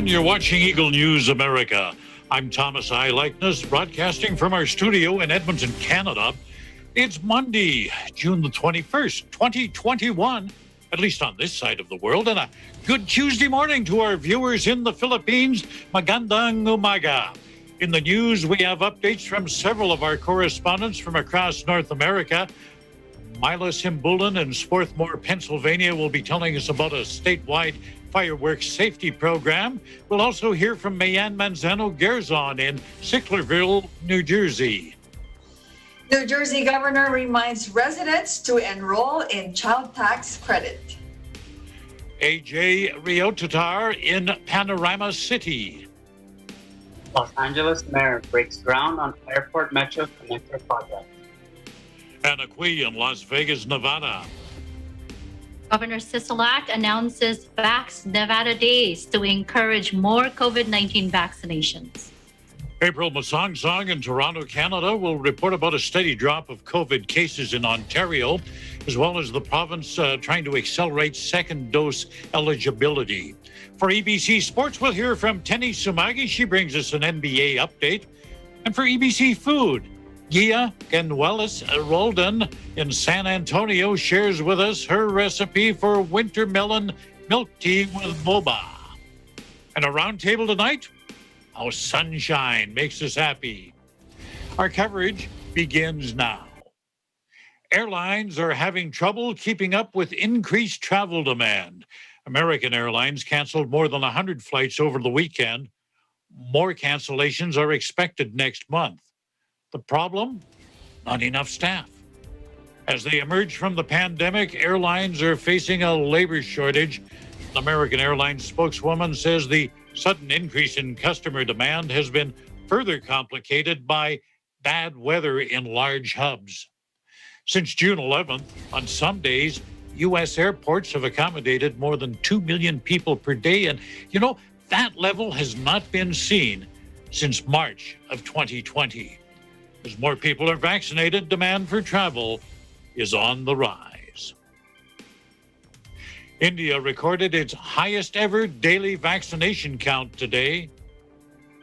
everyone. You're watching Eagle News America. I'm Thomas I. Likeness, broadcasting from our studio in Edmonton, Canada. It's Monday, June the 21st, 2021, at least on this side of the world. And a good Tuesday morning to our viewers in the Philippines. Magandang umaga. In the news, we have updates from several of our correspondents from across North America. Mila Simbulan in Swarthmore, Pennsylvania, will be telling us about a statewide fireworks safety program. We'll also hear from Mayan Manzano-Gerzon in Sicklerville, New Jersey. New Jersey governor reminds residents to enroll in child tax credit. AJ Riotatar in Panorama City. Los Angeles mayor breaks ground on airport metro connector project. Anna Cui in Las Vegas, Nevada. Governor Sisolak announces Vax Nevada Days to encourage more COVID-19 vaccinations. April Masongsong in Toronto, Canada, will report about a steady drop of COVID cases in Ontario, as well as the province trying to accelerate second dose eligibility. For EBC Sports, we'll hear from Tenny Sumagi. She brings us an NBA update. And for EBC Food, Gia Ganuelis Roldan in San Antonio shares with us her recipe for winter melon milk tea with boba. And a round table tonight, how sunshine makes us happy. Our coverage begins now. Airlines are having trouble keeping up with increased travel demand. American Airlines canceled more than 100 flights over the weekend. More cancellations are expected next month. The problem? Not enough staff. As they emerge from the pandemic, airlines are facing a labor shortage. An American Airlines spokeswoman says the sudden increase in customer demand has been further complicated by bad weather in large hubs. Since June 11th, on some days, U.S. airports have accommodated more than 2 million people per day. And, that level has not been seen since March of 2020. As more people are vaccinated, demand for travel is on the rise. India recorded its highest ever daily vaccination count today.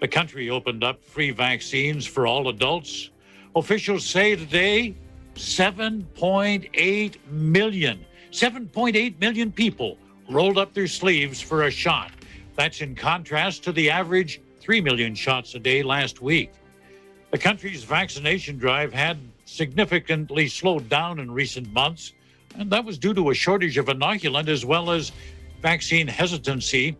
The country opened up free vaccines for all adults. Officials say today 7.8 million people rolled up their sleeves for a shot. That's in contrast to the average 3 million shots a day last week. The country's vaccination drive had significantly slowed down in recent months, and that was due to a shortage of inoculant as well as vaccine hesitancy.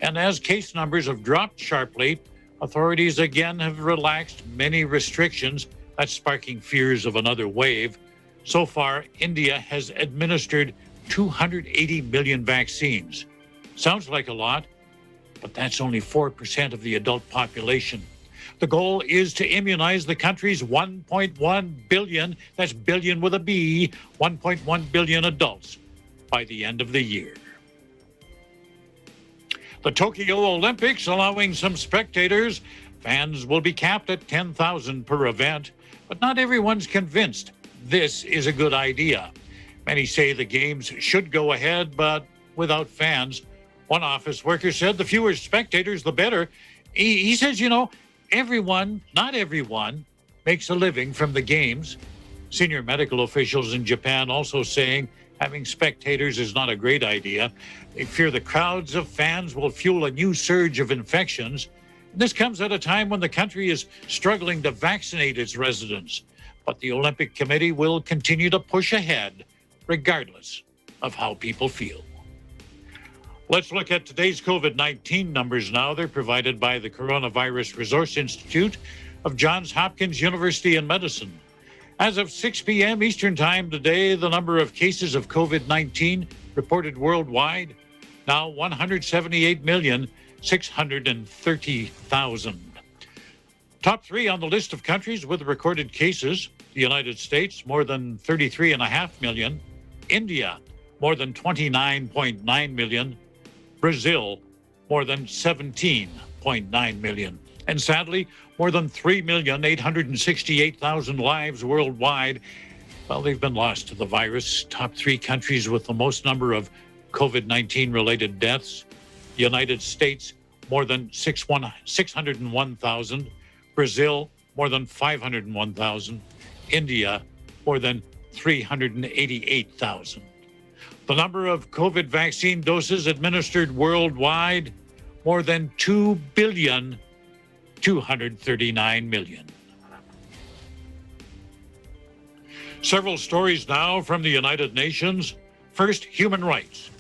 And as case numbers have dropped sharply, authorities again have relaxed many restrictions. That's sparking fears of another wave. So far, India has administered 280 million vaccines. Sounds like a lot, but that's only 4% of the adult population. The goal is to immunize the country's 1.1 billion, that's billion with a B, 1.1 billion adults by the end of the year. The Tokyo Olympics allowing some spectators. Fans will be capped at 10,000 per event, but not everyone's convinced this is a good idea. Many say the games should go ahead, but without fans. One office worker said the fewer spectators, the better. He says, not everyone makes a living from the games. Senior medical officials in Japan also saying having spectators is not a great idea. They fear the crowds of fans will fuel a new surge of infections. This comes at a time when the country is struggling to vaccinate its residents. But the Olympic Committee will continue to push ahead, regardless of how people feel. Let's look at today's COVID-19 numbers now. They're provided by the Coronavirus Resource Institute of Johns Hopkins University in Medicine. As of 6 p.m. Eastern Time today, the number of cases of COVID-19 reported worldwide, now 178,630,000. Top three on the list of countries with recorded cases: the United States, more than 33.5 million; India, more than 29.9 million; Brazil, more than 17.9 million. And sadly, more than 3,868,000 lives worldwide. Well, they've been lost to the virus. Top three countries with the most number of COVID-19 related deaths: the United States, more than 601,000. Brazil, more than 501,000. India, more than 388,000. The number of COVID vaccine doses administered worldwide, more than 2,239,000,000. Several stories now from the United Nations. First, human rights.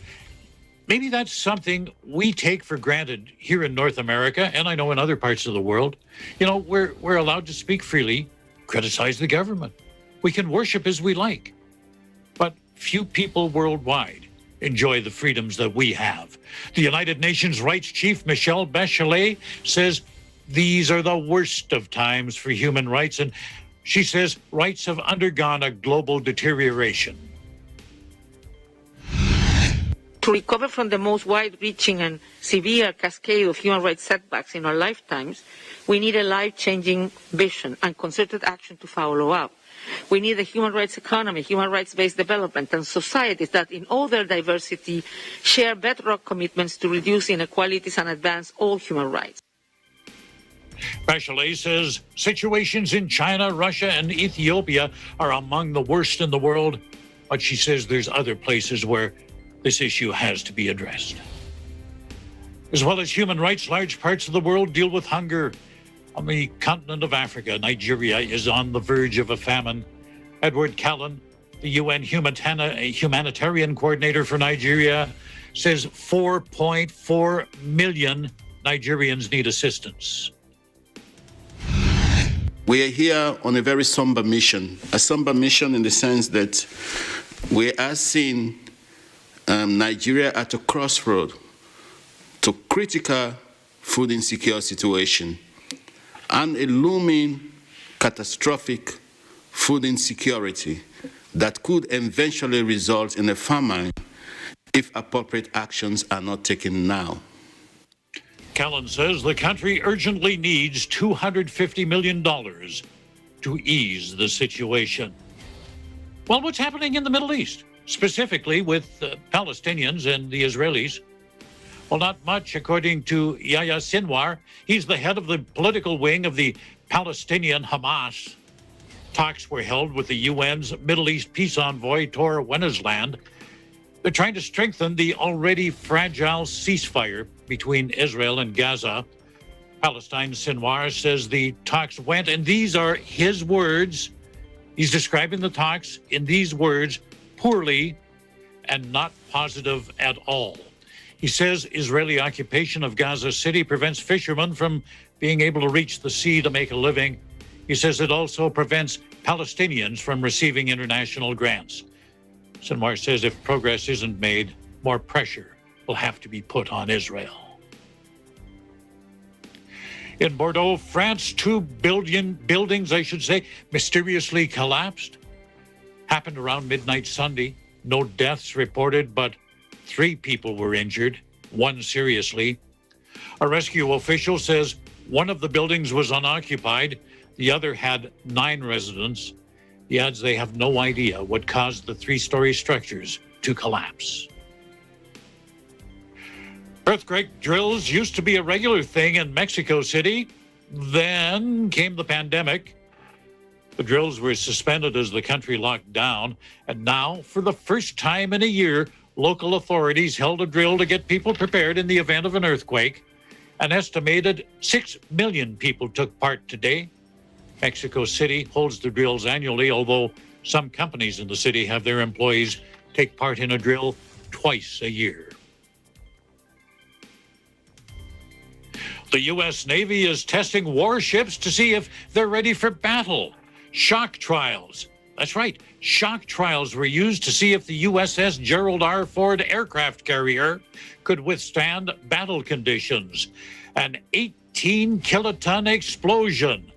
Maybe that's something we take for granted here in North America, and I know in other parts of the world. You know, we're allowed to speak freely, criticize the government. We can worship as we like. But few people worldwide enjoy the freedoms that we have. The United Nations Rights Chief, Michelle Bachelet, says these are the worst of times for human rights, and she says rights have undergone a global deterioration. To recover from the most wide-reaching and severe cascade of human rights setbacks in our lifetimes, we need a life-changing vision and concerted action to follow up. We need a human rights economy, human rights-based development, and societies that, in all their diversity, share bedrock commitments to reduce inequalities and advance all human rights. Bachelet says situations in China, Russia, and Ethiopia are among the worst in the world, but she says there's other places where this issue has to be addressed. As well as human rights, large parts of the world deal with hunger. On the continent of Africa, Nigeria is on the verge of a famine. Edward Callan, the UN humanitarian coordinator for Nigeria, says 4.4 million Nigerians need assistance. We are here on a very somber mission in the sense that we are seeing Nigeria at a crossroad to critical food insecure situation and a looming catastrophic food insecurity that could eventually result in a famine if appropriate actions are not taken now. Callan says the country urgently needs $250 million to ease the situation. Well, what's happening in the Middle East, specifically with Palestinians and the Israelis? Well, not much, according to Yahya Sinwar. He's the head of the political wing of the Palestinian Hamas. Talks were held with the UN's Middle East peace envoy, Tor Wennesland. They're trying to strengthen the already fragile ceasefire between Israel and Gaza. Palestine's Sinwar says the talks went, and these are his words. He's describing the talks in these words, poorly and not positive at all. He says Israeli occupation of Gaza City prevents fishermen from being able to reach the sea to make a living. He says it also prevents Palestinians from receiving international grants. Sinwar says if progress isn't made, more pressure will have to be put on Israel. In Bordeaux, France, 2 buildings, mysteriously collapsed. Happened around midnight Sunday. No deaths reported, but 3 people were injured, 1 seriously. A rescue official says one of the buildings was unoccupied. The other had 9 residents. He adds they have no idea what caused the 3-story structures to collapse. Earthquake drills used to be a regular thing in Mexico City. Then came the pandemic. The drills were suspended as the country locked down. And now, for the first time in a year, local authorities held a drill to get people prepared in the event of an earthquake. An estimated 6 million people took part today. Mexico City holds the drills annually, although some companies in the city have their employees take part in a drill twice a year. The U.S. Navy is testing warships to see if they're ready for battle. Shock trials. That's right. Shock trials were used to see if the USS Gerald R. Ford aircraft carrier could withstand battle conditions. An 18-kiloton explosion.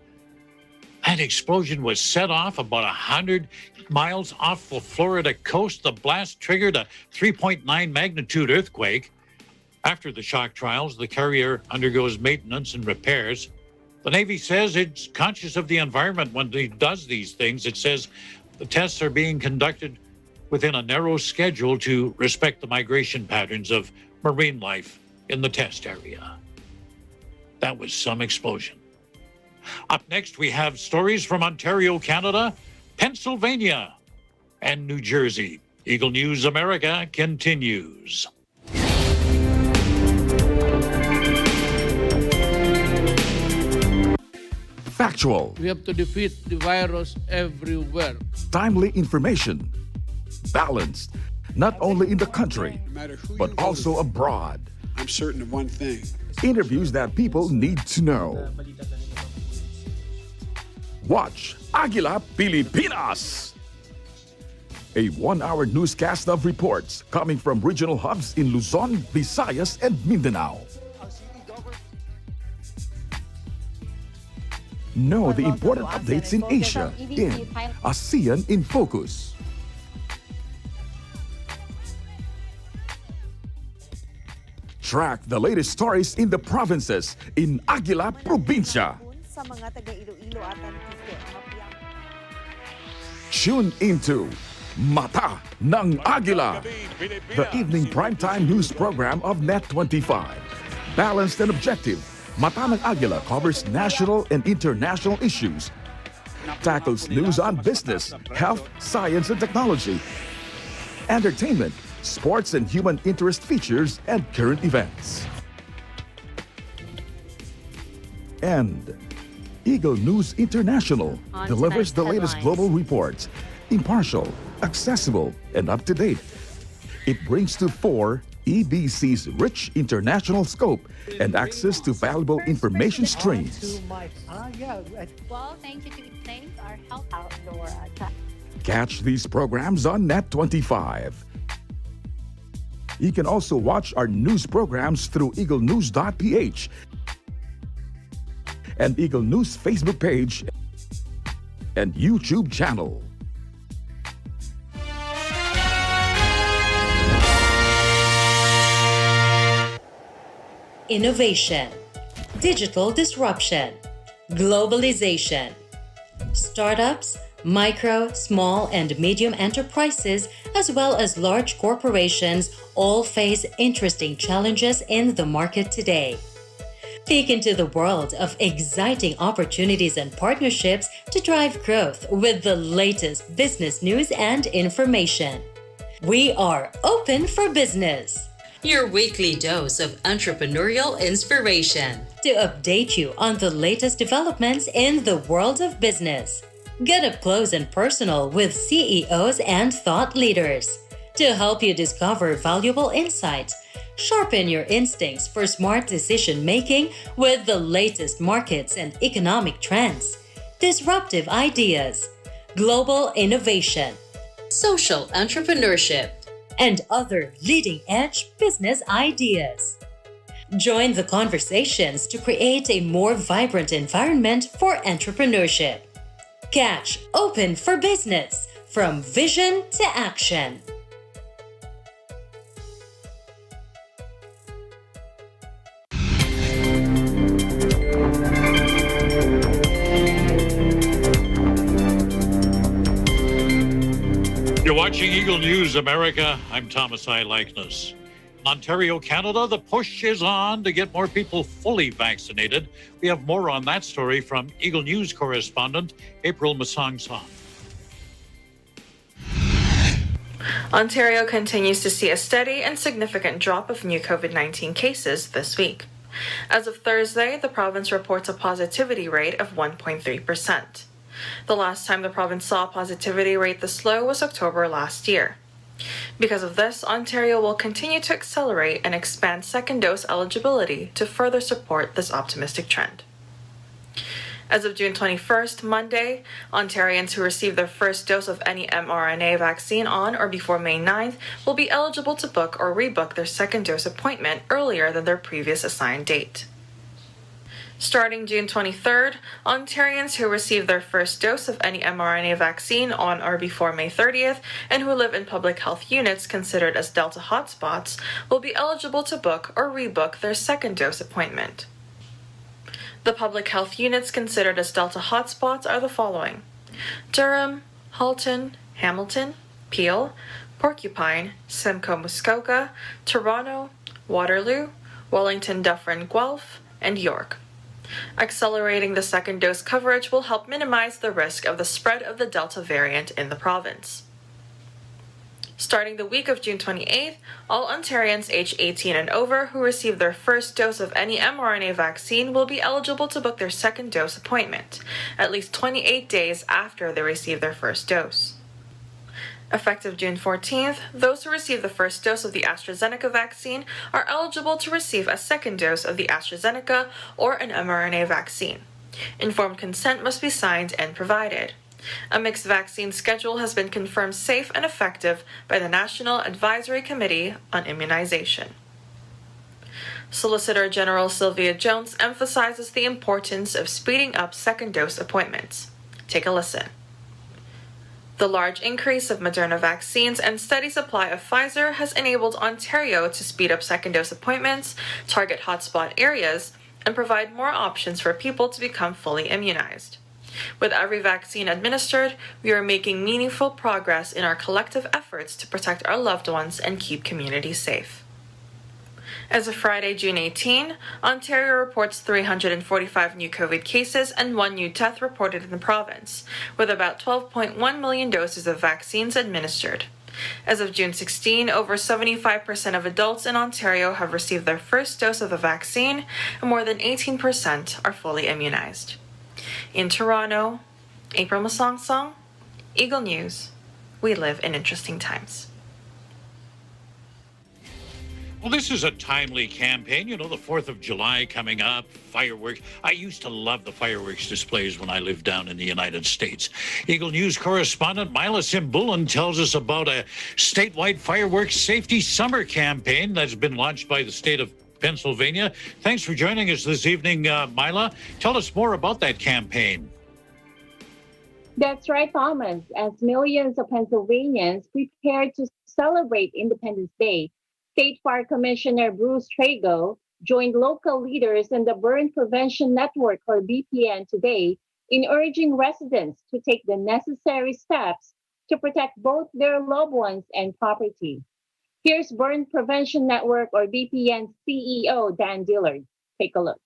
That explosion was set off about 100 miles off the Florida coast. The blast triggered a 3.9 magnitude earthquake. After the shock trials, the carrier undergoes maintenance and repairs. The Navy says it's conscious of the environment when it does these things. It says the tests are being conducted within a narrow schedule to respect the migration patterns of marine life in the test area. That was some explosion. Up next, we have stories from Ontario, Canada, Pennsylvania, and New Jersey. Eagle News America continues. Factual. We have to defeat the virus everywhere. Timely information. Balanced, not only in the country, but also abroad. I'm certain of one thing. Interviews that people need to know. Watch Aguila Pilipinas. A 1-hour newscast of reports coming from regional hubs in Luzon, Visayas, and Mindanao. Know the important updates in Asia in ASEAN in Focus. Track the latest stories in the provinces in Aguila Provincia. Tune into Mata ng Agila, the evening primetime news program of Net25. Balanced and objective, Mata ng Agila covers national and international issues, tackles news on business, health, science and technology, entertainment, sports and human interest features, and current events. And Eagle News International delivers the latest global reports, impartial, accessible, and up-to-date. It brings to fore EBC's rich international scope and access to valuable information streams. Well, thank you to thank our health outdoor Catch these programs on Net25. You can also watch our news programs through eaglenews.ph and Eagle News Facebook page and YouTube channel. Innovation, digital disruption, globalization. Startups, micro, small, and medium enterprises, as well as large corporations, all face interesting challenges in the market today. Peek into the world of exciting opportunities and partnerships to drive growth with the latest business news and information. We are open for business. Your weekly dose of entrepreneurial inspiration to update you on the latest developments in the world of business. Get up close and personal with CEOs and thought leaders to help you discover valuable insights, sharpen your instincts for smart decision making with the latest markets and economic trends, disruptive ideas, global innovation, social entrepreneurship, and other leading-edge business ideas. Join the conversations to create a more vibrant environment for entrepreneurship. Catch Open for Business, from vision to action. You're watching Eagle News America. I'm Thomas I. Likeness. In Ontario, Canada, the push is on to get more people fully vaccinated. We have more on that story from Eagle News correspondent April Masang-Song. Ontario continues to see a steady and significant drop of new COVID-19 cases this week. As of Thursday, the province reports a positivity rate of 1.3%. The last time the province saw a positivity rate this low was October last year. Because of this, Ontario will continue to accelerate and expand second dose eligibility to further support this optimistic trend. As of June 21st, Monday, Ontarians who receive their first dose of any mRNA vaccine on or before May 9th will be eligible to book or rebook their second dose appointment earlier than their previous assigned date. Starting June 23rd, Ontarians who receive their first dose of any mRNA vaccine on or before May 30th and who live in public health units considered as Delta hotspots will be eligible to book or rebook their second dose appointment. The public health units considered as Delta hotspots are the following: Durham, Halton, Hamilton, Peel, Porcupine, Simcoe Muskoka, Toronto, Waterloo, Wellington Dufferin Guelph, and York. Accelerating the second dose coverage will help minimize the risk of the spread of the Delta variant in the province. Starting the week of June 28th, all Ontarians aged 18 and over who receive their first dose of any mRNA vaccine will be eligible to book their second dose appointment, at least 28 days after they receive their first dose. Effective June 14th, those who receive the first dose of the AstraZeneca vaccine are eligible to receive a second dose of the AstraZeneca or an mRNA vaccine. Informed consent must be signed and provided. A mixed vaccine schedule has been confirmed safe and effective by the National Advisory Committee on Immunization. Solicitor General Sylvia Jones emphasizes the importance of speeding up second dose appointments. Take a listen. The large increase of Moderna vaccines and steady supply of Pfizer has enabled Ontario to speed up second dose appointments, target hotspot areas, and provide more options for people to become fully immunized. With every vaccine administered, we are making meaningful progress in our collective efforts to protect our loved ones and keep communities safe. As of Friday, June 18, Ontario reports 345 new COVID cases and 1 new death reported in the province, with about 12.1 million doses of vaccines administered. As of June 16, over 75% of adults in Ontario have received their first dose of the vaccine, and more than 18% are fully immunized. In Toronto, April Masongsong, Eagle News. We live in interesting times. Well, this is a timely campaign. You know, the 4th of July coming up, fireworks. I used to love the fireworks displays when I lived down in the United States. Eagle News correspondent Mila Simbulan tells us about a statewide fireworks safety summer campaign that's been launched by the state of Pennsylvania. Thanks for joining us this evening, Mila. Tell us more about that campaign. That's right, Thomas. As millions of Pennsylvanians prepare to celebrate Independence Day, State Fire Commissioner Bruce Trago joined local leaders in the Burn Prevention Network, or BPN, today in urging residents to take the necessary steps to protect both their loved ones and property. Here's Burn Prevention Network, or BPN, CEO Dan Dillard. Take a look.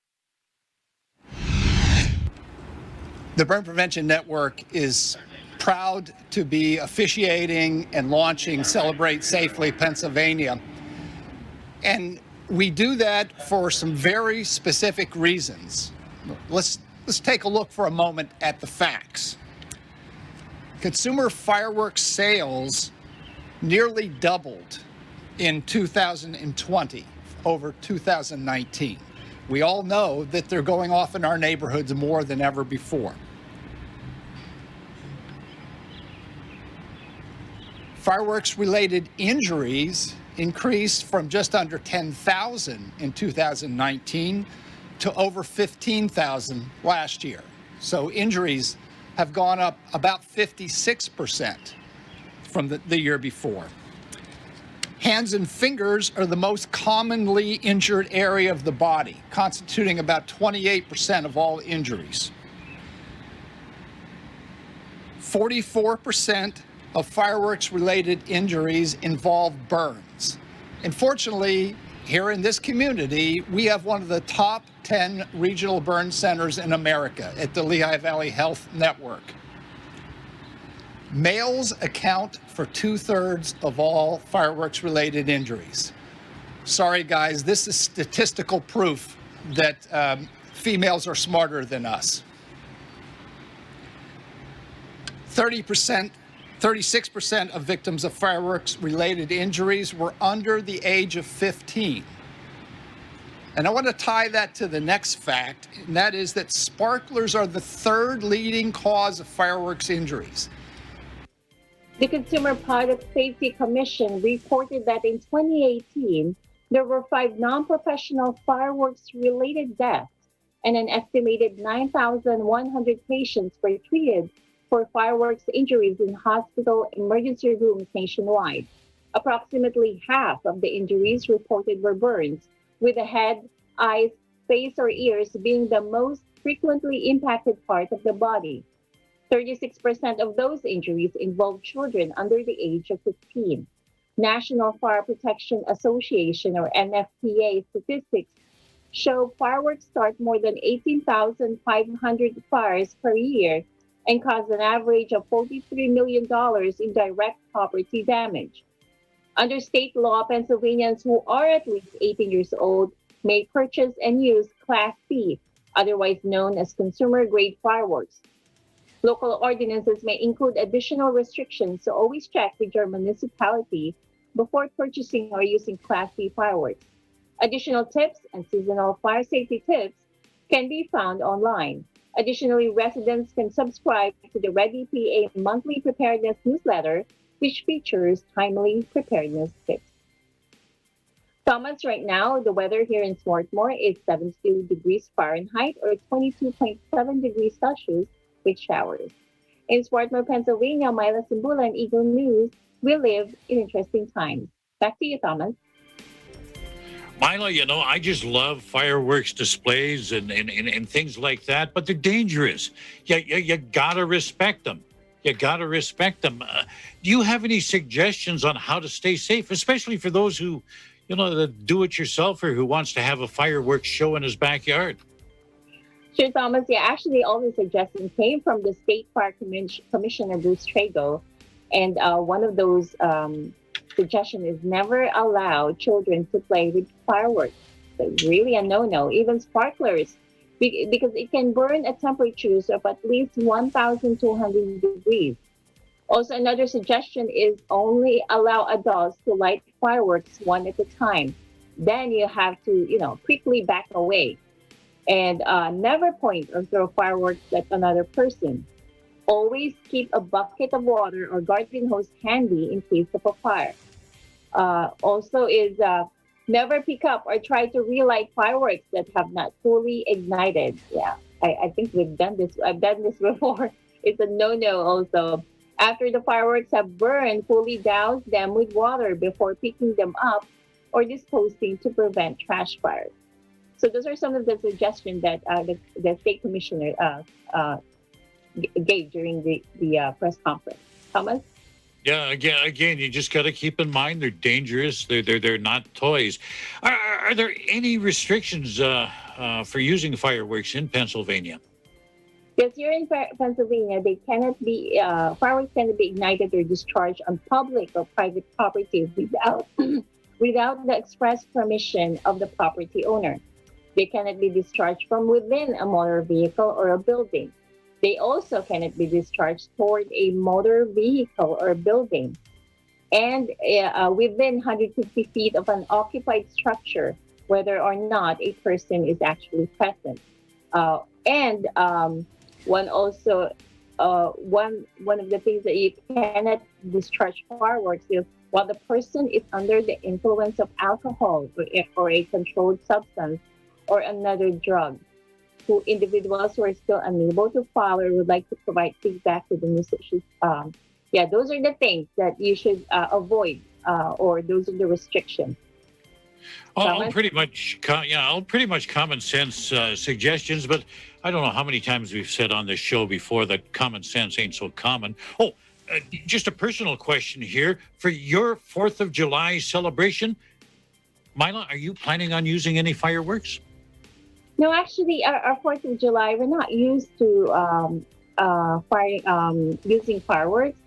The Burn Prevention Network is proud to be officiating and launching Celebrate Safely Pennsylvania. And we do that for some very specific reasons. Let's take a look for a moment at the facts. Consumer fireworks sales nearly doubled in 2020 over 2019. We all know that they're going off in our neighborhoods more than ever before. Fireworks-related injuries increased from just under 10,000 in 2019 to over 15,000 last year. So injuries have gone up about 56% from the year before. Hands and fingers are the most commonly injured area of the body, constituting about 28% of all injuries. 44% of fireworks-related injuries involve burns. Unfortunately, here in this community, we have one of the top 10 regional burn centers in America at the Lehigh Valley Health Network. Males account for 2/3 of all fireworks-related injuries. Sorry, guys, this is statistical proof that females are smarter than us. 36% of victims of fireworks-related injuries were under the age of 15. And I want to tie that to the next fact, and that is that sparklers are the 3rd leading cause of fireworks injuries. The Consumer Product Safety Commission reported that in 2018, there were 5 non-professional fireworks-related deaths, and an estimated 9,100 patients were treated for fireworks injuries in hospital emergency rooms nationwide. Approximately half of the injuries reported were burns, with the head, eyes, face, or ears being the most frequently impacted part of the body. 36% of those injuries involved children under the age of 15. National Fire Protection Association, or NFPA, statistics show fireworks start more than 18,500 fires per year and cause an average of $43 million in direct property damage. Under state law, Pennsylvanians who are at least 18 years old may purchase and use Class C, otherwise known as consumer-grade fireworks. Local ordinances may include additional restrictions, so always check with your municipality before purchasing or using Class C fireworks. Additional tips and seasonal fire safety tips can be found online. Additionally, residents can subscribe to the Ready PA monthly preparedness newsletter, which features timely preparedness tips. Thomas, right now, the weather here in Swarthmore is 72 degrees Fahrenheit or 22.7 degrees Celsius with showers. In Swarthmore, Pennsylvania, Myla Simbula and Eagle News, we live in interesting times. Back to you, Thomas. Myla, I just love fireworks displays and things like that, but they're dangerous. You gotta respect them. You gotta respect them. Do you have any suggestions on how to stay safe, especially for those who, the do-it-yourselfer who wants to have a fireworks show in his backyard? Sure, Thomas. Yeah, actually, all the suggestions came from the State Fire Commissioner, Bruce Trago, and one of those suggestion is never allow children to play with fireworks. So really a no-no. Even sparklers, because it can burn at temperatures of at least 1,200 degrees. Also, another suggestion is only allow adults to light fireworks one at a time. Then you have to, quickly back away. And never point or throw fireworks at another person. Always keep a bucket of water or garden hose handy in case of a fire. Also is never pick up or try to relight fireworks that have not fully ignited. Yeah, I think we've done this. I've done this before. It's a no-no also. After the fireworks have burned, fully douse them with water before picking them up or disposing to prevent trash fires. So those are some of the suggestions that the state commissioner gave during the press conference. Thomas? Yeah, again, you just got to keep in mind they're dangerous. They're not toys. Are there any restrictions for using fireworks in Pennsylvania? Yes, here in Pennsylvania, they cannot be fireworks cannot be ignited or discharged on public or private property without the express permission of the property owner. They cannot be discharged from within a motor vehicle or a building. They also cannot be discharged toward a motor vehicle or building. And within 150 feet of an occupied structure, whether or not a person is actually present. One of the things that you cannot discharge fireworks is while the person is under the influence of alcohol or a controlled substance or another drug. To individuals who are still unable to follow or would like to provide feedback to the news. Those are the things that you should avoid, or those are the restrictions. All pretty much common sense suggestions, but I don't know how many times we've said on this show before that common sense ain't so common. Just a personal question here. For your 4th of July celebration, Myla, are you planning on using any fireworks? No, actually, our 4th of July, we're not used to using fireworks,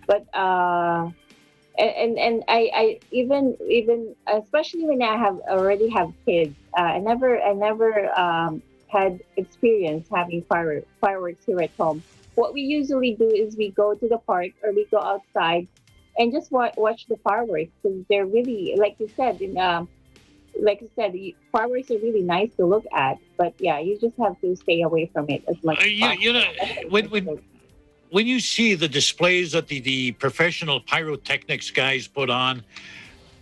but I even especially when I already have kids, I never had experience having fireworks here at home. What we usually do is we go to the park or we go outside and just watch the fireworks, because they're really, like you said, fireworks are really nice to look at, but yeah, you just have to stay away from it as much as possible. When you see the displays that the professional pyrotechnics guys put on,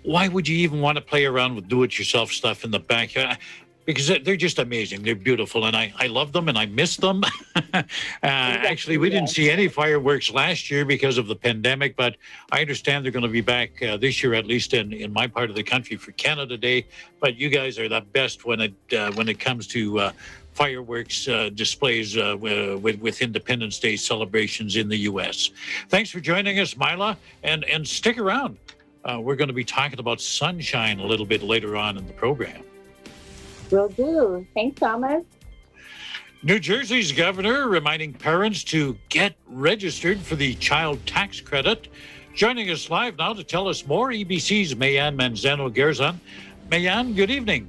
why would you even want to play around with do-it-yourself stuff in the backyard? Because they're just amazing. They're beautiful, and I love them, and I miss them. Actually, we didn't see any fireworks last year because of the pandemic, but I understand they're going to be back this year, at least in my part of the country, for Canada Day. But you guys are the best when it comes to fireworks displays with Independence Day celebrations in the U.S. Thanks for joining us, Myla, and stick around. We're going to be talking about sunshine a little bit later on in the program. Will do. Thanks, Thomas. New Jersey's governor reminding parents to get registered for the child tax credit. Joining us live now to tell us more, EBC's Mayan Manzano-Gerzon. Mayan, good evening.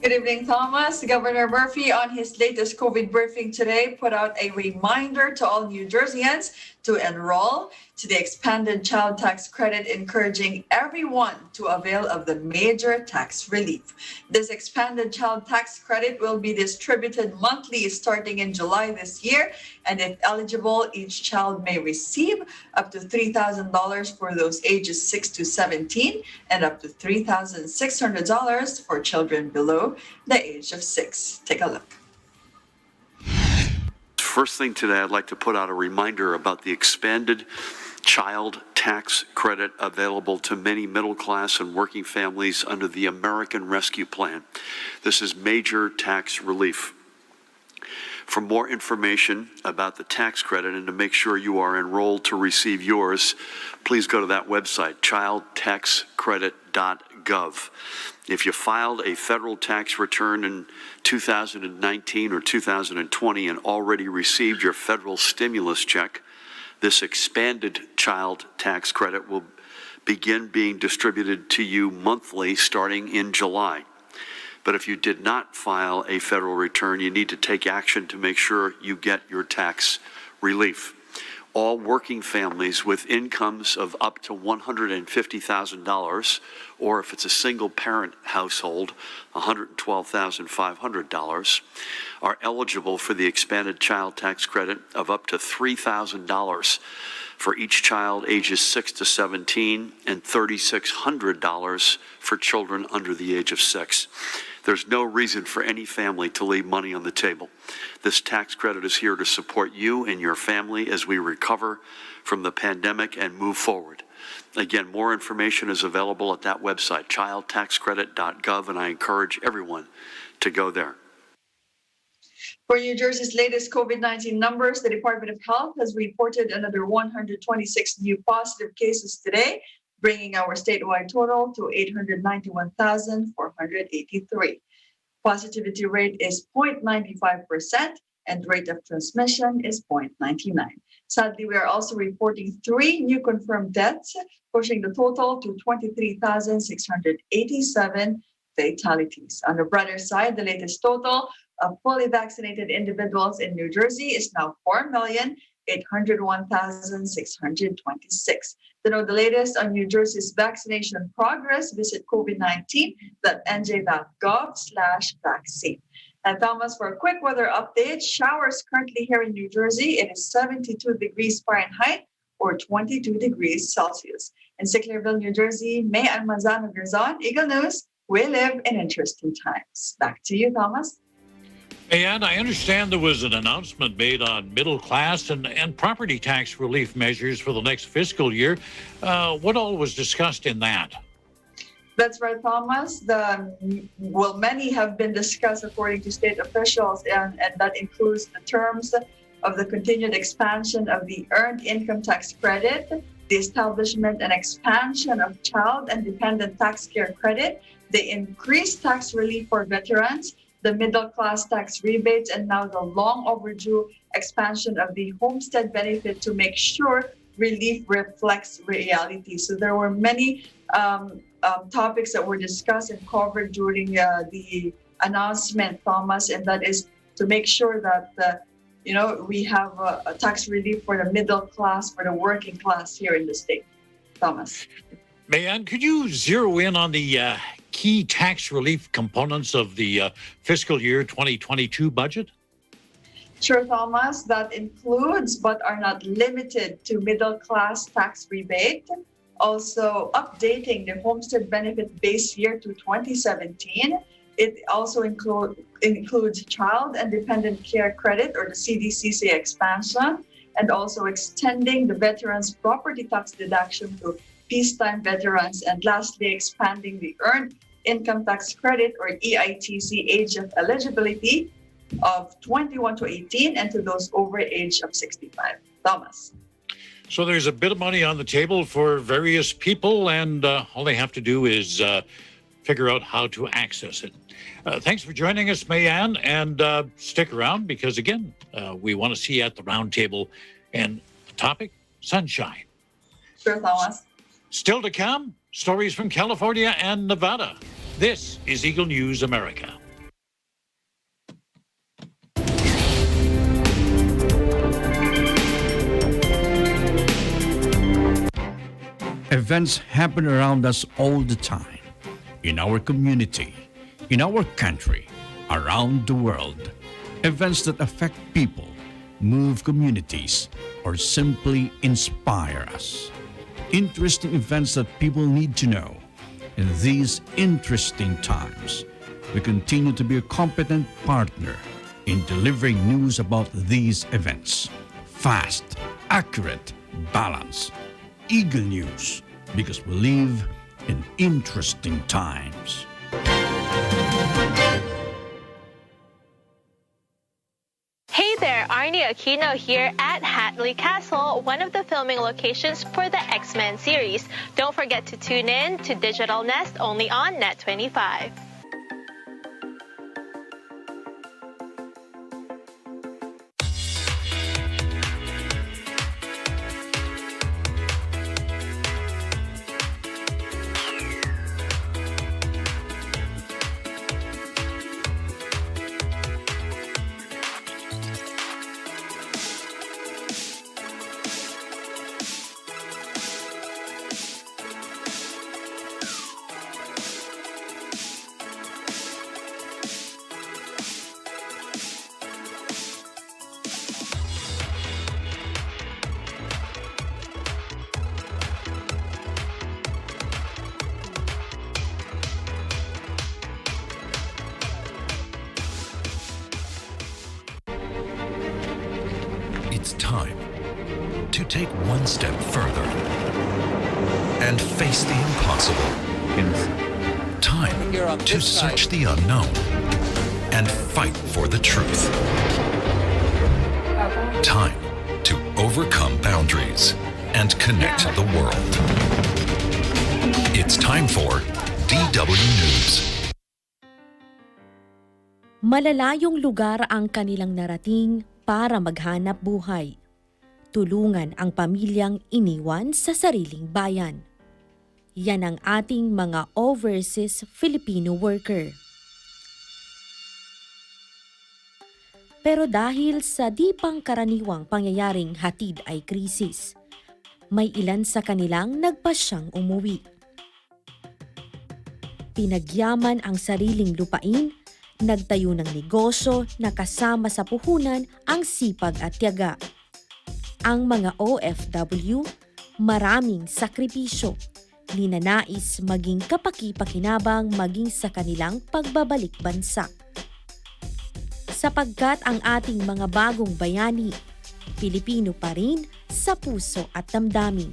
Good evening, Thomas. Governor Murphy, on his latest COVID briefing today, put out a reminder to all New Jerseyans to enroll to the expanded child tax credit, encouraging everyone to avail of the major tax relief. This expanded child tax credit will be distributed monthly starting in July this year, and if eligible, each child may receive up to $3,000 for those ages 6 to 17 and up to $3,600 for children below the age of 6. Take a look. First thing today, I'd like to put out a reminder about the expanded child tax credit available to many middle class and working families under the American Rescue Plan. This is major tax relief. For more information about the tax credit and to make sure you are enrolled to receive yours, please go to that website, childtaxcredit.gov. If you filed a federal tax return in 2019 or 2020 and already received your federal stimulus check, this expanded child tax credit will begin being distributed to you monthly starting in July. But if you did not file a federal return, you need to take action to make sure you get your tax relief. All working families with incomes of up to $150,000, or if it's a single parent household, $112,500, are eligible for the expanded child tax credit of up to $3,000 for each child ages 6 to 17 and $3,600 for children under the age of 6. There's no reason for any family to leave money on the table. This tax credit is here to support you and your family as we recover from the pandemic and move forward. Again, more information is available at that website, childtaxcredit.gov, and I encourage everyone to go there. For New Jersey's latest COVID-19 numbers, the Department of Health has reported another 126 new positive cases today, bringing our statewide total to 891,483. Positivity rate is 0.95% and rate of transmission is 0.99. Sadly, we are also reporting 3 new confirmed deaths, pushing the total to 23,687 fatalities. On the brighter side, the latest total of fully vaccinated individuals in New Jersey is now 4,801,626. To know the latest on New Jersey's vaccination progress, visit covid19.nj.gov/vaccine. And Thomas, for a quick weather update, showers currently here in New Jersey. It is 72 degrees Fahrenheit or 22 degrees Celsius. In Sicklerville, New Jersey, Mayan Manzano-Gerzon, Eagle News, we live in interesting times. Back to you, Thomas. And I understand there was an announcement made on middle class and property tax relief measures for the next fiscal year. What all was discussed in that? That's right, Thomas. Many have been discussed according to state officials, and that includes the terms of the continued expansion of the earned income tax credit, the establishment and expansion of child and dependent tax care credit, the increased tax relief for veterans, the middle class tax rebates, and now the long overdue expansion of the homestead benefit to make sure relief reflects reality. So there were many topics that were discussed and covered during the announcement, Thomas, and that is to make sure that we have a tax relief for the middle class, for the working class here in the state. Thomas. Mayan, could you zero in on the key tax relief components of the fiscal year 2022 budget? Sure, Thomas. That includes, but are not limited to, middle class tax rebate, also updating the homestead benefit base year to 2017. It also includes child and dependent care credit, or the CDCC expansion, and also extending the veterans property tax deduction to peacetime veterans, and lastly, expanding the earned income tax credit, or EITC, age of eligibility of 21 to 18 and to those over age of 65. Thomas. So there's a bit of money on the table for various people, and all they have to do is figure out how to access it. Thanks for joining us, Mayanne, and stick around because, again, we want to see you at the round table. And the topic, sunshine. Sure, Thomas. Still to come, stories from California and Nevada. This is Eagle News America. Events happen around us all the time, in our community, in our country, around the world. Events that affect people, move communities, or simply inspire us. Interesting events that people need to know. In these interesting times, we continue to be a competent partner in delivering news about these events. Fast, accurate, balanced. Eagle News, because we live in interesting times. Hey there, Arnie Aquino here at Hatley Castle, one of the filming locations for the X-Men series. Don't forget to tune in to Digital Nest only on Net 25. It's time to take one step further and face the impossible. Time to search the unknown and fight for the truth. Time to overcome boundaries and connect the world. It's time for DW News. Malalayong lugar ang kanilang narating para maghanap buhay. Tulungan ang pamilyang iniwan sa sariling bayan. Yan ang ating mga overseas Filipino worker. Pero dahil sa di pangkaraniwang pangyayaring hatid ay krisis, may ilan sa kanilang nagpasyang umuwi. Pinagyaman ang sariling lupain, nagtayo ng negosyo na kasama sa puhunan ang sipag at tiyaga. Ang mga OFW, maraming sakripisyo, ninanais maging kapaki-pakinabang maging sa kanilang pagbabalik bansa. Sapagkat ang ating mga bagong bayani, Pilipino pa rin sa puso at damdamin.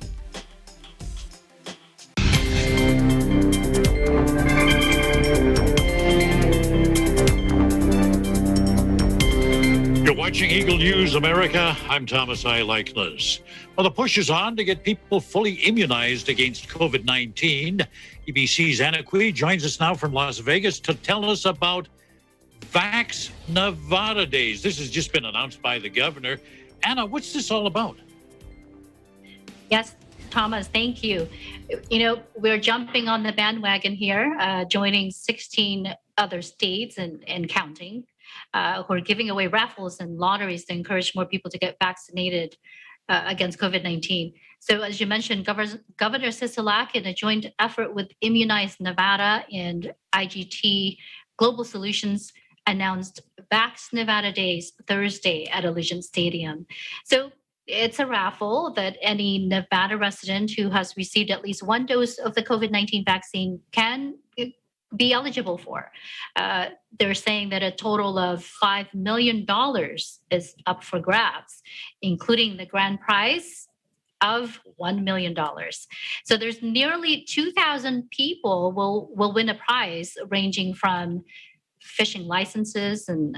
You're watching Eagle News America. I'm Thomas I. Likeness. Well, the push is on to get people fully immunized against COVID-19. EBC's Anna Cui joins us now from Las Vegas to tell us about Vax Nevada Days. This has just been announced by the governor. Anna, what's this all about? Yes, Thomas, thank you. You know, we're jumping on the bandwagon here, joining 16 other states and counting. Who are giving away raffles and lotteries to encourage more people to get vaccinated against COVID-19. So as you mentioned, Governor Sisolak, in a joint effort with Immunize Nevada and IGT Global Solutions, announced Vax Nevada Days Thursday at Allegiant Stadium. So it's a raffle that any Nevada resident who has received at least one dose of the COVID-19 vaccine can be eligible for. They're saying that a total of $5 million is up for grabs, including the grand prize of $1 million. So there's nearly 2,000 people will win a prize ranging from fishing licenses, and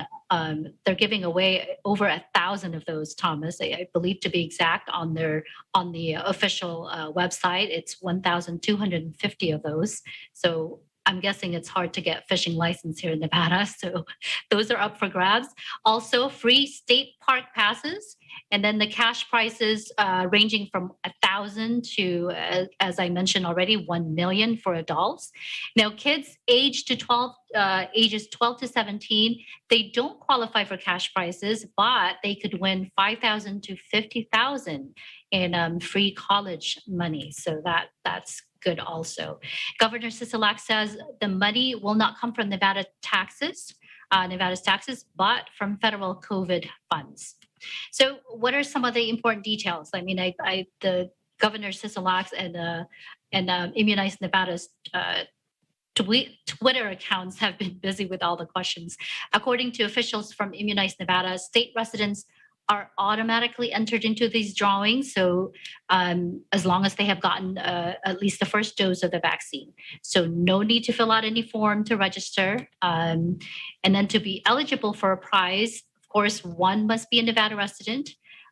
they're giving away over 1,000 of those, Thomas, I believe to be exact, on the official website. It's 1,250 of those. So I'm guessing it's hard to get fishing license here in Nevada. So those are up for grabs. Also, free state park passes. And then the cash prizes ranging from $1,000 to, as I mentioned already, $1 million for adults. Now, kids ages 12 to 17, they don't qualify for cash prizes, but they could win $5,000 to $50,000 in free college money. So that's good also. Governor Sisolak says the money will not come from Nevada's taxes, but from federal COVID funds. So what are some of the important details? I mean, the Governor Sisolak and Immunize Nevada's Twitter accounts have been busy with all the questions. According to officials from Immunize Nevada, state residents are automatically entered into these drawings. So as long as they have gotten at least the first dose of the vaccine. So no need to fill out any form to register. And then to be eligible for a prize, of course, one must be a Nevada resident,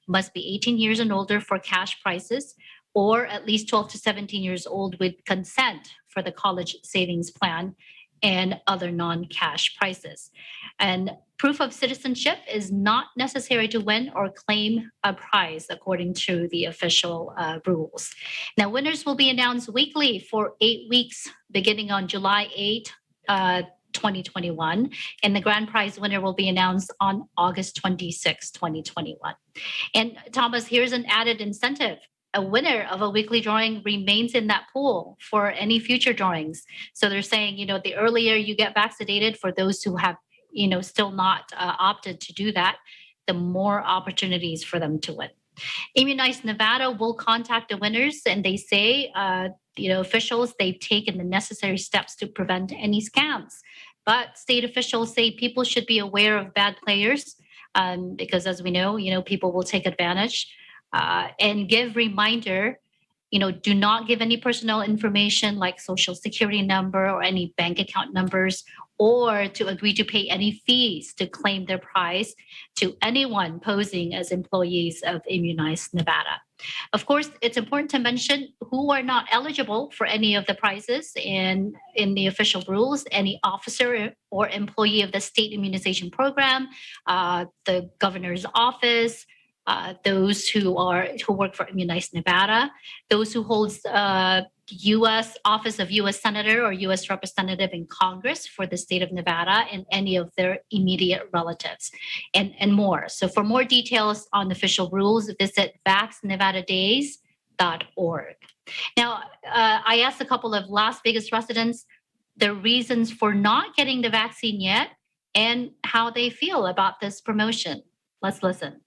must be 18 years and older for cash prizes, or at least 12 to 17 years old with consent for the college savings plan and other non-cash prizes. And proof of citizenship is not necessary to win or claim a prize, according to the official rules. Now, winners will be announced weekly for 8 weeks, beginning on July 8, 2021. And the grand prize winner will be announced on August 26, 2021. And Thomas, here's an added incentive. A winner of a weekly drawing remains in that pool for any future drawings. So they're saying, the earlier you get vaccinated, for those who have, still not opted to do that, the more opportunities for them to win. Immunize Nevada will contact the winners, and they say, officials, they've taken the necessary steps to prevent any scams. But state officials say people should be aware of bad players because, as we know, people will take advantage. And give reminder, do not give any personal information like social security number or any bank account numbers, or to agree to pay any fees to claim their prize to anyone posing as employees of Immunize Nevada. Of course, it's important to mention who are not eligible for any of the prizes in the official rules: any officer or employee of the state immunization program, the governor's office, those who work for Immunize Nevada, those who holds U.S. Office of U.S. Senator or U.S. Representative in Congress for the state of Nevada, and any of their immediate relatives, and more. So for more details on official rules, visit vaxnevadadays.org. Now, I asked a couple of Las Vegas residents the reasons for not getting the vaccine yet and how they feel about this promotion. Let's listen.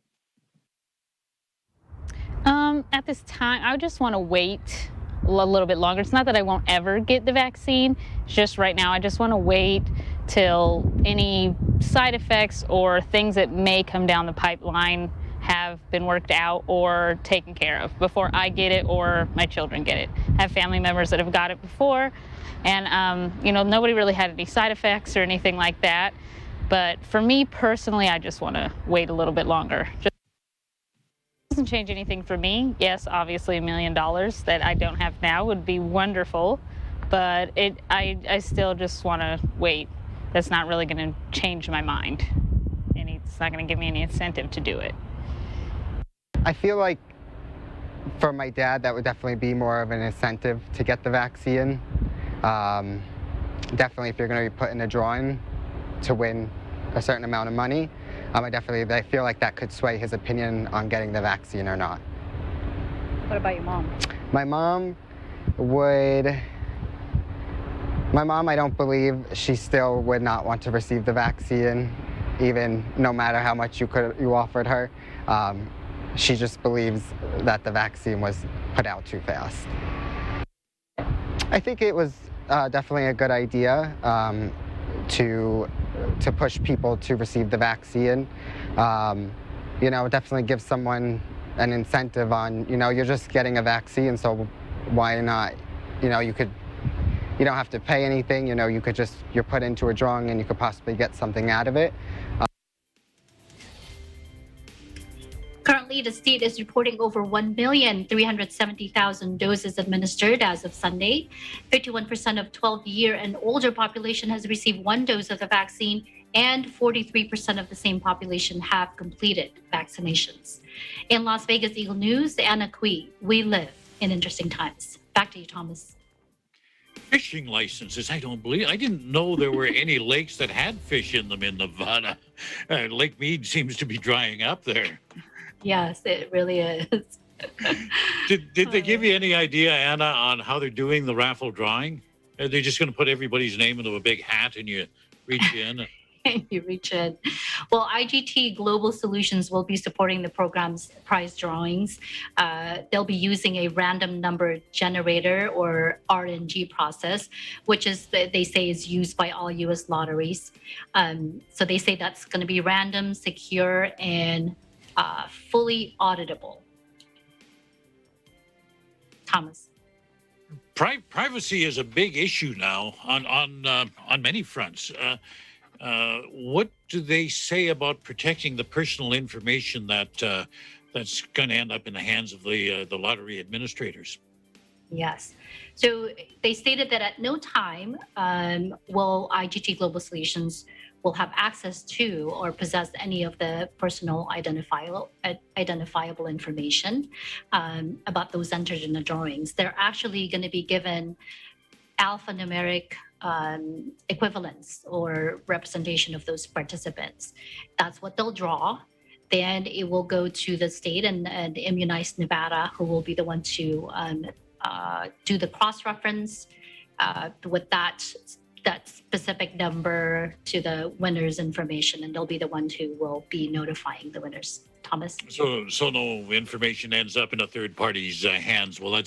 At this time, I just want to wait a little bit longer. It's not that I won't ever get the vaccine. It's just right now, I just want to wait till any side effects or things that may come down the pipeline have been worked out or taken care of before I get it or my children get it. I have family members that have got it before, and nobody really had any side effects or anything like that. But for me personally, I just want to wait a little bit longer. Doesn't change anything for me. Yes, obviously $1 million that I don't have now would be wonderful, but I still just want to wait. That's not really going to change my mind, and it's not going to give me any incentive to do it. I feel like for my dad, that would definitely be more of an incentive to get the vaccine. Definitely, if you're going to be put in a drawing to win a certain amount of money, I feel like that could sway his opinion on getting the vaccine or not. What about your mom? My mom, I don't believe she still would not want to receive the vaccine, even no matter how much you offered her. She just believes that the vaccine was put out too fast. I think it was definitely a good idea to push people to receive the vaccine. Definitely give someone an incentive on, you're just getting a vaccine, so why not? You don't have to pay anything, you're put into a drawing and you could possibly get something out of it. Currently, Currently, the state is reporting over 1,370,000 doses administered as of Sunday. 51% of 12-year and older population has received one dose of the vaccine, and 43% of the same population have completed vaccinations. In Las Vegas, Eagle News, Anna Cui, we live in interesting times. Back to you, Thomas. Fishing licenses. I didn't know there were any lakes that had fish in them in Nevada. Lake Mead seems to be drying up there. Yes, it really is. Did they give you any idea, Anna, on how they're doing the raffle drawing? Are they just going to put everybody's name into a big hat and you reach in? You reach in. Well, IGT Global Solutions will be supporting the program's prize drawings. They'll be using a random number generator or RNG process, which is, they say, is used by all U.S. lotteries. So they say that's going to be random, secure, and fully auditable. Thomas. Privacy is a big issue now on many fronts. What do they say about protecting the personal information that's going to end up in the hands of the lottery administrators? Yes. So they stated that at no time will IGT Global Solutions will have access to or possess any of the personal identifiable information about those entered in the drawings. They're actually going to be given alphanumeric equivalents or representation of those participants. That's what they'll draw. Then it will go to the state and Immunized Nevada, who will be the one to do the cross-reference with that specific number to the winner's information, and they'll be the one who will be notifying the winners. Thomas. So no information ends up in a third party's hands. Well,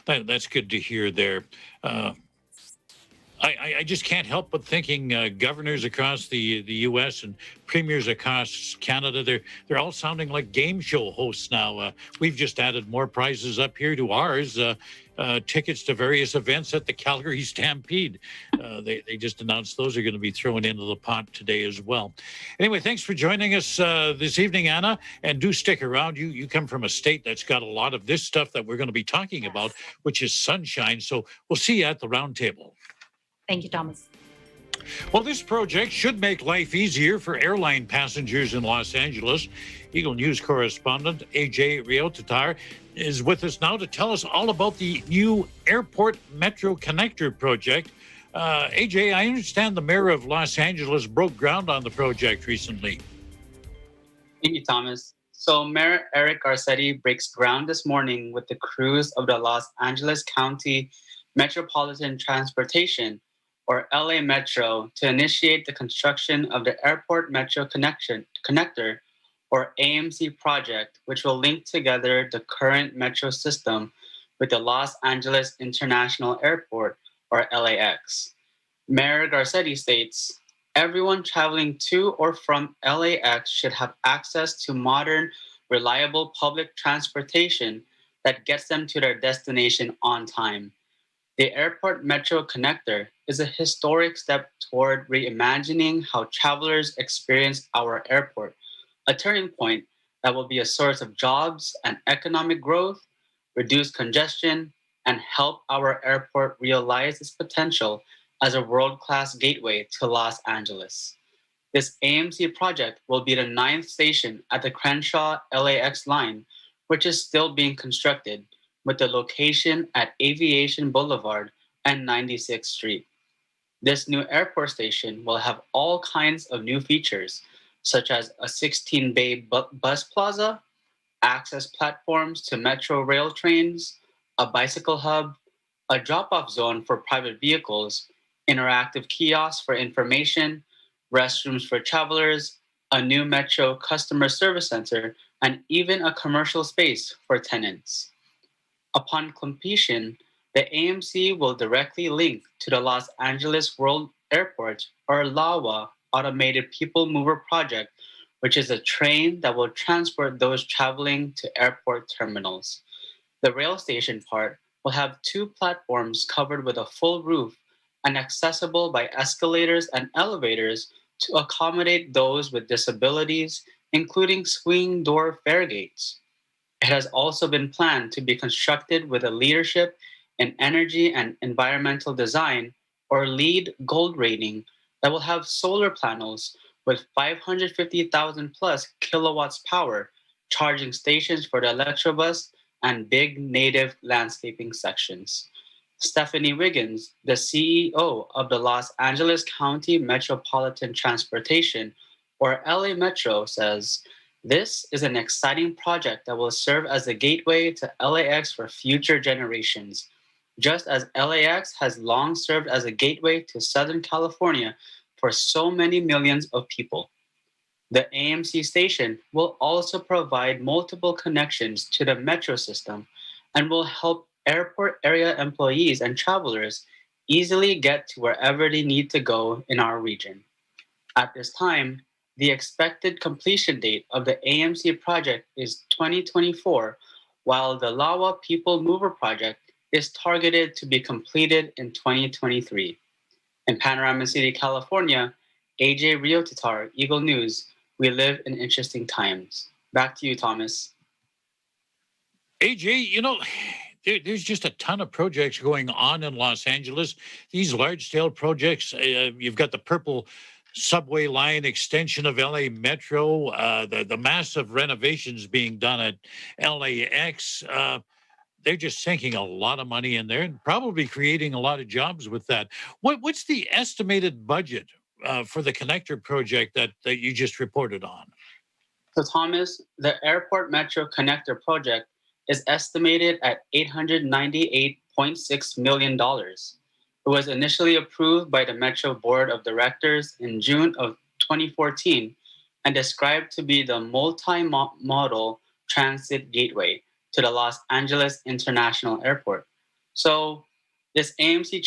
that's good to hear there. I just can't help but thinking governors across the U.S. and premiers across Canada, they're all sounding like game show hosts now. We've just added more prizes up here to ours, tickets to various events at the Calgary Stampede. They just announced those are going to be thrown into the pot today as well. Anyway, thanks for joining us this evening, Anna, and do stick around. You come from a state that's got a lot of this stuff that we're going to be talking about, which is sunshine. So we'll see you at the roundtable. Thank you, Thomas. Well, this project should make life easier for airline passengers in Los Angeles. Eagle News correspondent AJ Riotatar is with us now to tell us all about the new Airport Metro Connector project. AJ, I understand the mayor of Los Angeles broke ground on the project recently. Thank you, Thomas. So Mayor Eric Garcetti breaks ground this morning with the crews of the Los Angeles County Metropolitan Transportation, or LA Metro, to initiate the construction of the Airport Metro Connector, or AMC project, which will link together the current metro system with the Los Angeles International Airport, or LAX. Mayor Garcetti states, everyone traveling to or from LAX should have access to modern, reliable public transportation that gets them to their destination on time. The Airport Metro Connector is a historic step toward reimagining how travelers experience our airport, a turning point that will be a source of jobs and economic growth, reduce congestion, and help our airport realize its potential as a world-class gateway to Los Angeles. This AMC project will be the 9th station at the Crenshaw LAX line, which is still being constructed, with the location at Aviation Boulevard and 96th Street. This new airport station will have all kinds of new features, such as a 16-bay bus plaza, access platforms to metro rail trains, a bicycle hub, a drop-off zone for private vehicles, interactive kiosks for information, restrooms for travelers, a new metro customer service center, and even a commercial space for tenants. Upon completion, the AMC will directly link to the Los Angeles World Airport, or LAWA, Automated People Mover Project, which is a train that will transport those traveling to airport terminals. The rail station part will have 2 platforms covered with a full roof and accessible by escalators and elevators to accommodate those with disabilities, including swing door fare gates. It has also been planned to be constructed with a leadership in energy and environmental design, or LEED Gold rating, that will have solar panels with 550,000 plus kilowatts power, charging stations for the Electrobus and big native landscaping sections. Stephanie Wiggins, the CEO of the Los Angeles County Metropolitan Transportation, or LA Metro, says, "This is an exciting project that will serve as a gateway to LAX for future generations, just as LAX has long served as a gateway to Southern California for so many millions of people." The AMC station will also provide multiple connections to the metro system and will help airport area employees and travelers easily get to wherever they need to go in our region. At this time, the expected completion date of the AMC project is 2024, while the LAWA People Mover project is targeted to be completed in 2023. In Panorama City, California, AJ Rio Tatar, Eagle News. We live in interesting times. Back to you, Thomas. AJ, there's just a ton of projects going on in Los Angeles. These large-scale projects, you've got the purple subway line extension of LA Metro, the massive renovations being done at LAX. They're just sinking a lot of money in there and probably creating a lot of jobs with that. What's the estimated budget for the connector project that you just reported on? So, Thomas, the Airport Metro Connector project is estimated at $898.6 million. It was initially approved by the Metro Board of Directors in June of 2014 and described to be the multi-modal transit gateway to the Los Angeles International Airport. So this AMC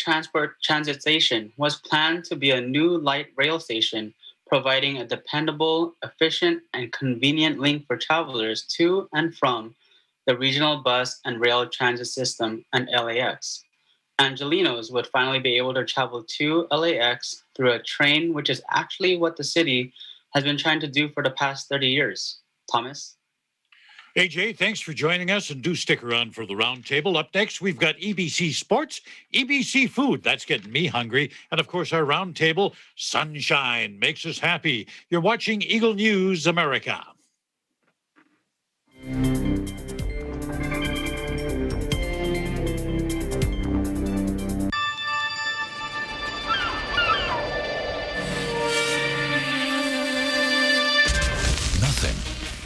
transit station was planned to be a new light rail station, providing a dependable, efficient, and convenient link for travelers to and from the regional bus and rail transit system and LAX. Angelinos would finally be able to travel to LAX through a train, which is actually what the city has been trying to do for the past 30 years. Thomas? AJ, thanks for joining us, and do stick around for the roundtable. Up next, we've got EBC Sports, EBC Food. That's getting me hungry. And of course, our roundtable, Sunshine makes us happy. You're watching Eagle News America.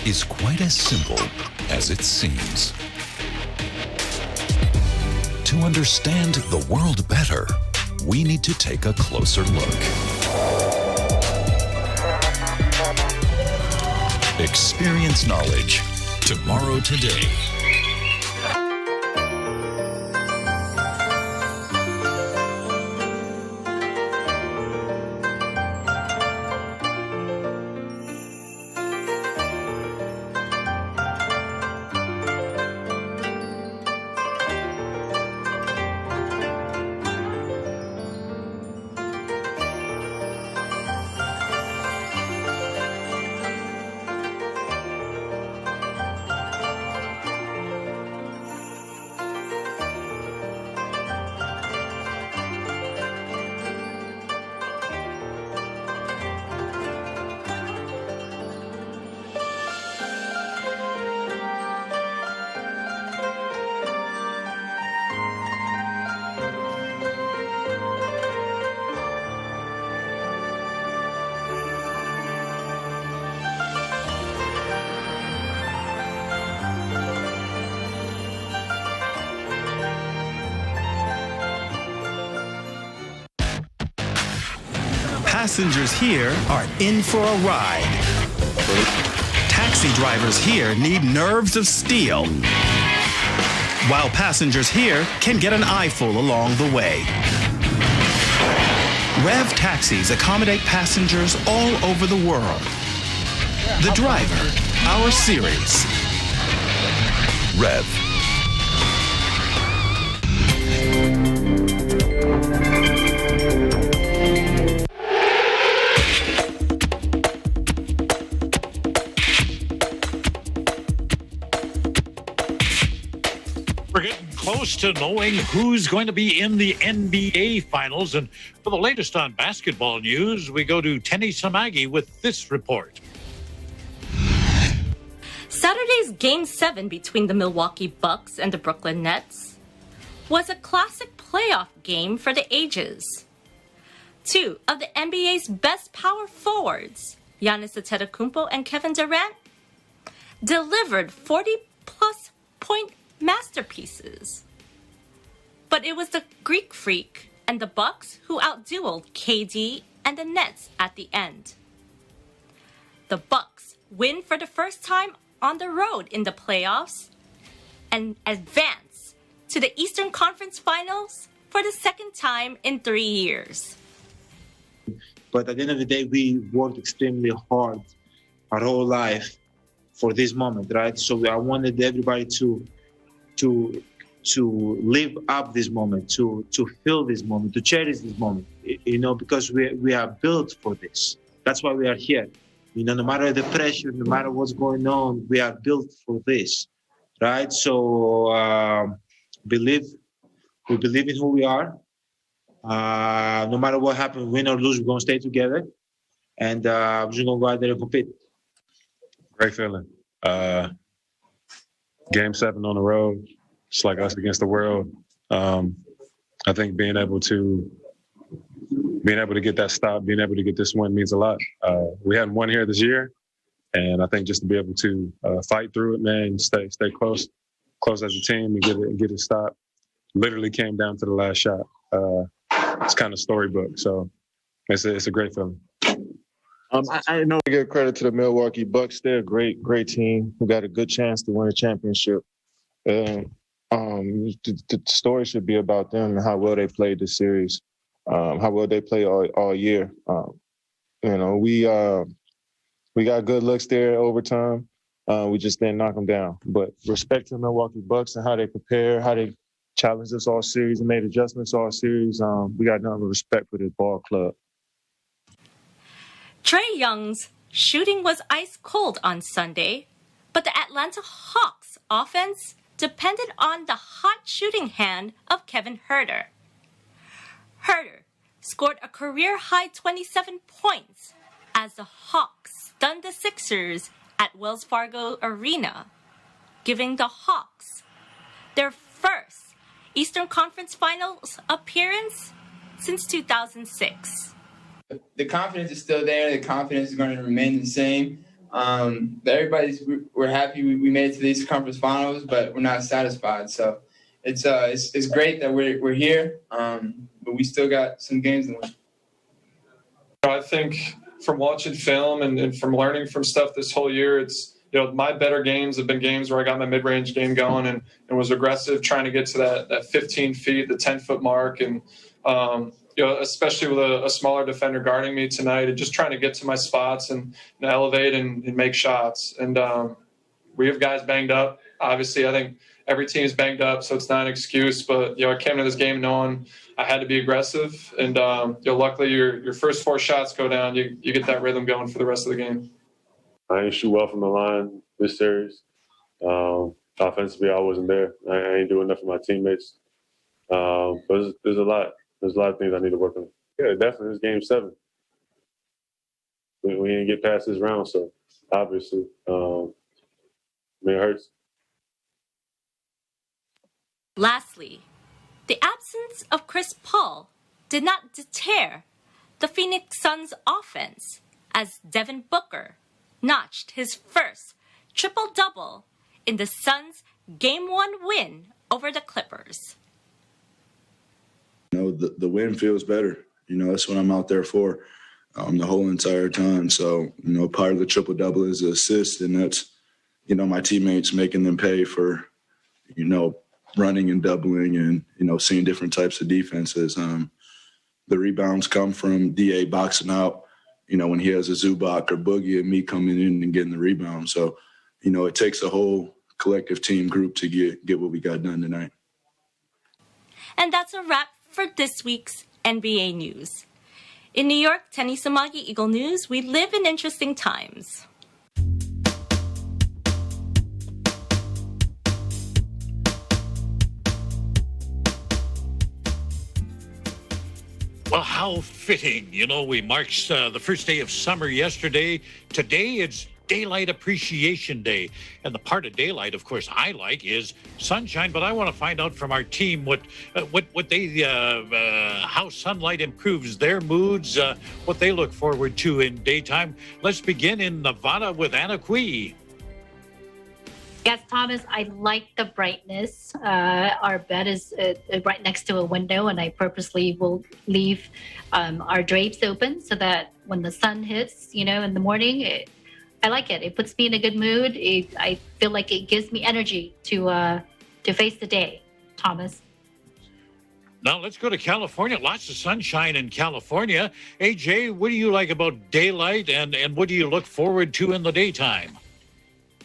Is quite as simple as it seems. To understand the world better, we need to take a closer look. Experience knowledge. Tomorrow today. Passengers here are in for a ride. Taxi drivers here need nerves of steel, while passengers here can get an eyeful along the way. Rev Taxis accommodate passengers all over the world. The Driver, our series. Rev. We're getting close to knowing who's going to be in the NBA Finals. And for the latest on basketball news, we go to Tenny Samagi with this report. Saturday's Game 7 between the Milwaukee Bucks and the Brooklyn Nets was a classic playoff game for the ages. Two of the NBA's best power forwards, Giannis Antetokounmpo and Kevin Durant, delivered 40-plus point masterpieces. But it was the Greek Freak and the Bucks who outdueled KD and the Nets at the end. The Bucks win for the first time on the road in the playoffs and advance to the Eastern Conference Finals for the second time in 3 years. But at the end of the day, we worked extremely hard our whole life for this moment, right? So I wanted everybody to live up this moment, to feel this moment, to cherish this moment, because we are built for this. That's why we are here. No matter the pressure, no matter what's going on, we are built for this, right? So we believe in who we are. No matter what happens, win or lose, we're going to stay together. And we're just going to go out there and compete. Great feeling. Game 7 on the road, just like us against the world. I think being able to get that stop, being able to get this win means a lot. We hadn't won here this year, and I think just to be able to fight through it, man, stay close as a team and get it stopped. Literally came down to the last shot. It's kind of storybook, so it's a great feeling. I know to give credit to the Milwaukee Bucks. They're a great team who got a good chance to win a championship. The story should be about them and how well they played this series, how well they play all year. We got good looks there over time. We just didn't knock them down. But respect to the Milwaukee Bucks and how they prepare, how they challenged us all series and made adjustments all series. We got nothing but respect for this ball club. Trae Young's shooting was ice cold on Sunday, but the Atlanta Hawks offense depended on the hot shooting hand of Kevin Huerter. Huerter scored a career-high 27 points as the Hawks stunned the Sixers at Wells Fargo Arena, giving the Hawks their first Eastern Conference Finals appearance since 2006. The confidence is still there. The confidence is going to remain the same. We're happy we made it to the Eastern Conference Finals, but we're not satisfied. So it's great that we're here, but we still got some games to win. I think from watching film and from learning from stuff this whole year, it's my better games have been games where I got my mid-range game going and was aggressive, trying to get to that 15 feet, the 10-foot mark, and especially with a smaller defender guarding me tonight, and just trying to get to my spots and elevate and make shots. And we have guys banged up. Obviously, I think every team is banged up, so it's not an excuse. But I came into this game knowing I had to be aggressive. And luckily, your first 4 shots go down, you get that rhythm going for the rest of the game. I ain't shoot well from the line this series. Offensively, I wasn't there. I ain't doing enough for my teammates. But there's a lot. There's a lot of things I need to work on. Yeah, definitely. It's Game 7. We didn't get past this round, so obviously, it hurts. Lastly, the absence of Chris Paul did not deter the Phoenix Suns offense as Devin Booker notched his first triple-double in the Suns' Game 1 win over the Clippers. The win feels better. That's what I'm out there for the whole entire time. So, part of the triple-double is the assist, and that's, my teammates making them pay for, running and doubling and, seeing different types of defenses. The rebounds come from DA boxing out, when he has a Zubac or Boogie and me coming in and getting the rebound. So, it takes a whole collective team group to get what we got done tonight. And that's a wrap for this week's NBA news. In New York, Tenny Samagi, Eagle News, we live in interesting times. Well, how fitting. You know, we marked the first day of summer yesterday. Today, it's Daylight Appreciation Day. And the part of daylight, of course, I like is sunshine. But I want to find out from our team how sunlight improves their moods, what they look forward to in daytime. Let's begin in Nevada with Anna Cui. Yes, Thomas, I like the brightness. Our bed is right next to a window, and I purposely will leave our drapes open so that when the sun hits, in the morning, I like it. It puts me in a good mood. I feel like it gives me energy to face the day, Thomas. Now let's go to California. Lots of sunshine in California. AJ, what do you like about daylight, and what do you look forward to in the daytime?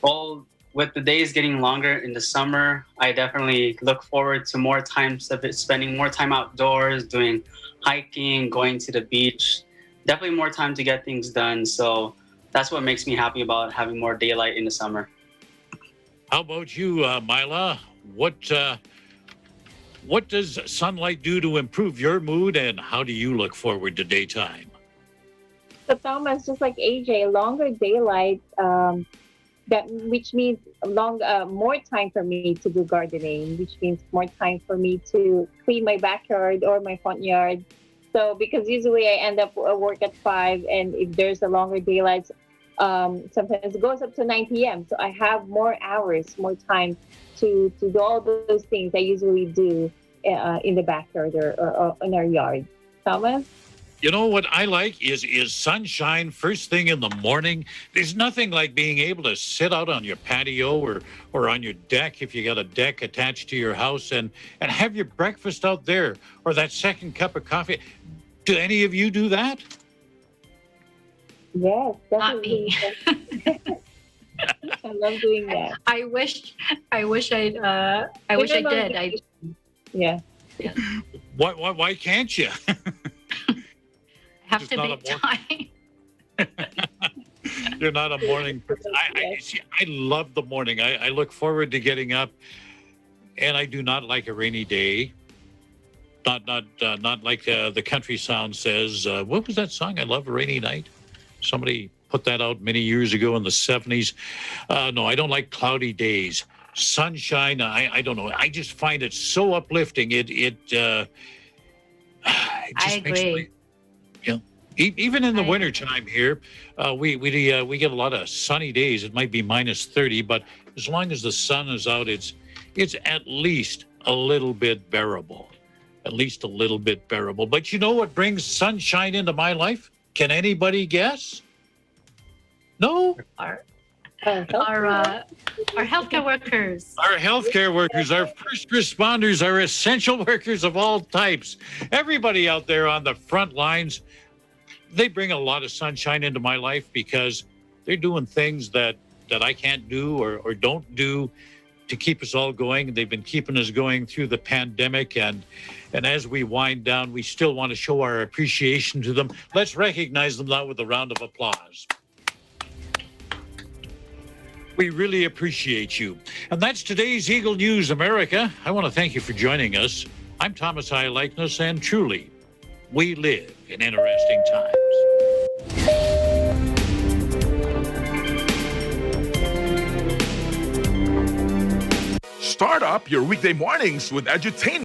Well, with the days getting longer in the summer, I definitely look forward to more time spending more time outdoors, doing hiking, going to the beach. Definitely more time to get things done. So that's what makes me happy about having more daylight in the summer. How about you, Mila? What does sunlight do to improve your mood, and how do you look forward to daytime? So Thomas, just like AJ, longer daylight, which means more time for me to do gardening, which means more time for me to clean my backyard or my front yard. So because usually I end up work at 5, and if there's a longer daylight, sometimes it goes up to 9 p.m. So I have more hours, more time to do all those things I usually do in the backyard or in our yard. Thomas? You know what I like is sunshine first thing in the morning. There's nothing like being able to sit out on your patio or on your deck, if you got a deck attached to your house, and have your breakfast out there, or that second cup of coffee. Do any of you do that? Yes, not me. I love doing that. I wish I did. Yeah. Why can't you? Have to make time. You're not a morning person. I love the morning. I look forward to getting up, and I do not like a rainy day. Not like the country sound says. What was that song? I love a rainy night. Somebody put that out many years ago in the 70s. No, I don't like cloudy days. Sunshine, I don't know. I just find it so uplifting. It just I agree. Makes me, even in the wintertime here, we get a lot of sunny days. It might be minus 30, but as long as the sun is out, it's at least a little bit bearable. At least a little bit bearable. But you know what brings sunshine into my life? Can anybody guess? No? Our healthcare workers. Our healthcare workers, our first responders, our essential workers of all types. Everybody out there on the front lines, they bring a lot of sunshine into my life because they're doing things that I can't do or don't do to keep us all going. They've been keeping us going through the pandemic, and as we wind down, we still want to show our appreciation to them. Let's recognize them now with a round of applause. We really appreciate you. And that's today's Eagle News America. I want to thank you for joining us. I'm Thomas I. Likeness, and truly, we live in interesting times. Start up your weekday mornings with edutainment.